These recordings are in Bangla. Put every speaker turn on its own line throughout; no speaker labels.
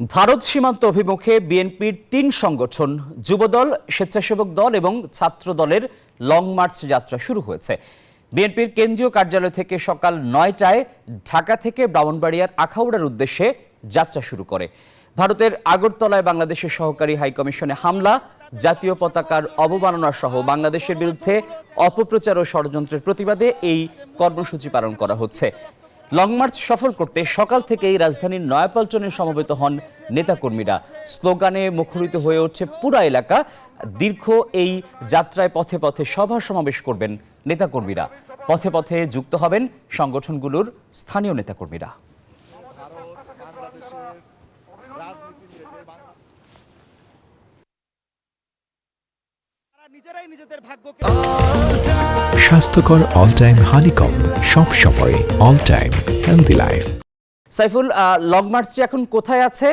ভারত সীমান্ত অভিমুখে বিএনপির ৩ সংগঠন যুবদল, স্বেচ্ছাসেবক দল এবং ছাত্র দলের লং মার্চ যাত্রা শুরু হয়েছে। বিএনপির কেন্দ্রীয় কার্যালয় থেকে সকাল ৯টায় ঢাকা থেকে ব্রাহ্মণবাড়িয়ার আখাউড়ার উদ্দেশ্যে যাত্রা শুরু করে। ভারতের আগরতলায় বাংলাদেশের সহকারী হাইকমিশনে হামলা, জাতীয় পতাকার অবমাননা সহ বাংলাদেশের বিরুদ্ধে অপপ্রচার ও ষড়যন্ত্রের প্রতিবাদে এই কর্মসূচি পালন করা হচ্ছে। লং মার্চ সফল করতে সকাল থেকেই রাজধানীর নয়াপল্টনে সমবেত হন নেতাকর্মীরা। স্লোগানে মুখরিত হয়ে ওঠে পুরা এলাকা। দীর্ঘ এই যাত্রায় পথে পথে সভা সমাবেশ করবেন নেতাকর্মীরা। পথে পথে যুক্ত হবেন সংগঠনগুলোর স্থানীয় নেতাকর্মীরা।
স্বাস্থ্যকর অল টাইম হানিকম, সব সময় all time healthy life.
Saiful, long March এখন কোথায় আছে,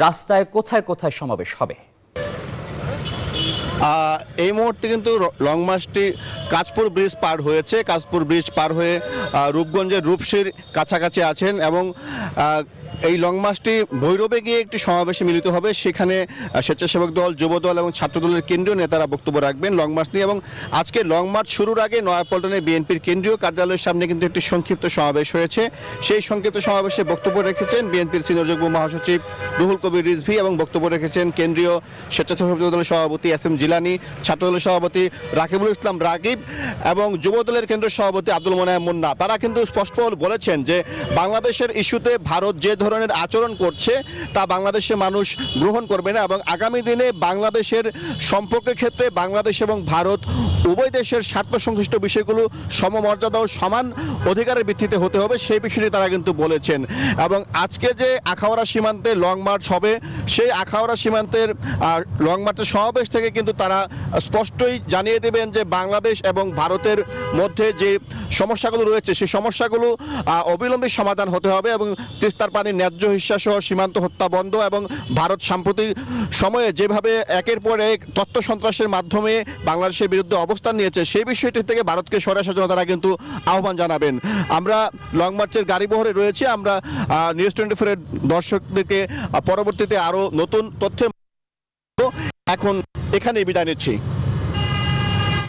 রাস্তায় কোথায় কোথায় সমাবেশ হবে?
এই মুহূর্তে কিন্তু লং মার্চটি কাঁচপুর ব্রিজ পার হয়েছে। কাঁচপুর ব্রিজ পার হয়ে রূপগঞ্জের রূপসীর কাছাকাছি আছেন এবং এই লং মার্চটি ভৈরবে গিয়ে একটি সমাবেশে মিলিত হবে। সেখানে স্বেচ্ছাসেবক দল, যুবদল এবং ছাত্র দলের কেন্দ্রীয় নেতারা বক্তব্য রাখবেন লং মার্চ নিয়ে। এবং আজকে লং মার্চ শুরুর আগে নয়াপল্টনে বিএনপির কেন্দ্রীয় কার্যালয়ের সামনে কিন্তু একটি সংক্ষিপ্ত সমাবেশ হয়েছে। সেই সংক্ষিপ্ত সমাবেশে বক্তব্য রেখেছেন বিএনপির সিনিয়র যুগ্ম মহাসচিব রুহুল কবির রিজভী এবং বক্তব্য রেখেছেন কেন্দ্রীয় স্বেচ্ছাসেবক দলের সভাপতি এস এম জিলানি, ছাত্র দলের সভাপতি রাকিবুল ইসলাম রাকিব এবং যুব দলের কেন্দ্রীয় সভাপতি আব্দুল মোনায়েম মুন্না। তারা কিন্তু স্পষ্ট বলেছেন যে বাংলাদেশের ইস্যুতে ভারত যে ধরনের আচরণ করছে তা বাংলাদেশের মানুষ গ্রহণ করবে না এবং আগামী দিনে বাংলাদেশের সম্পর্কের ক্ষেত্রে বাংলাদেশ এবং ভারত উভয় দেশের স্বার্থ সংশ্লিষ্ট বিষয়গুলো সমমর্যাদা ও সমান অধিকারের ভিত্তিতে হতে হবে, সেই বিষয়টি তারা কিন্তু বলেছেন। এবং আজকে যে আখাউড়া সীমান্তে লং মার্চ হবে, সেই আখাউড়া সীমান্তের লং মার্চের সমাবেশ থেকে কিন্তু তারা স্পষ্টই জানিয়ে দেবেন যে বাংলাদেশ এবং ভারতের মধ্যে যে সমস্যাগুলো রয়েছে সেই সমস্যাগুলো অবিলম্বে সমাধান হতে হবে এবং তিস্তার পানির ন্যায্য হিস্যা সহ সীমান্ত হত্যা বন্ধ এবং ভারত সাম্প্রতিক সময়ে যেভাবে একের পর এক তথ্য সন্ত্রাসের মাধ্যমে বাংলাদেশের বিরুদ্ধে অবস্থান নিয়েছে সেই বিষয়টি থেকে ভারতকে সরে আসার জন্য তারা কিন্তু আহ্বান জানাবেন। আমরা লং মার্চের গাড়ি বহরে রয়েছি। আমরা নিউজ 24-এর দর্শকদেরকে পরবর্তীতে আরও নতুন তথ্যের এখন এখানেই বিদায় নিচ্ছি।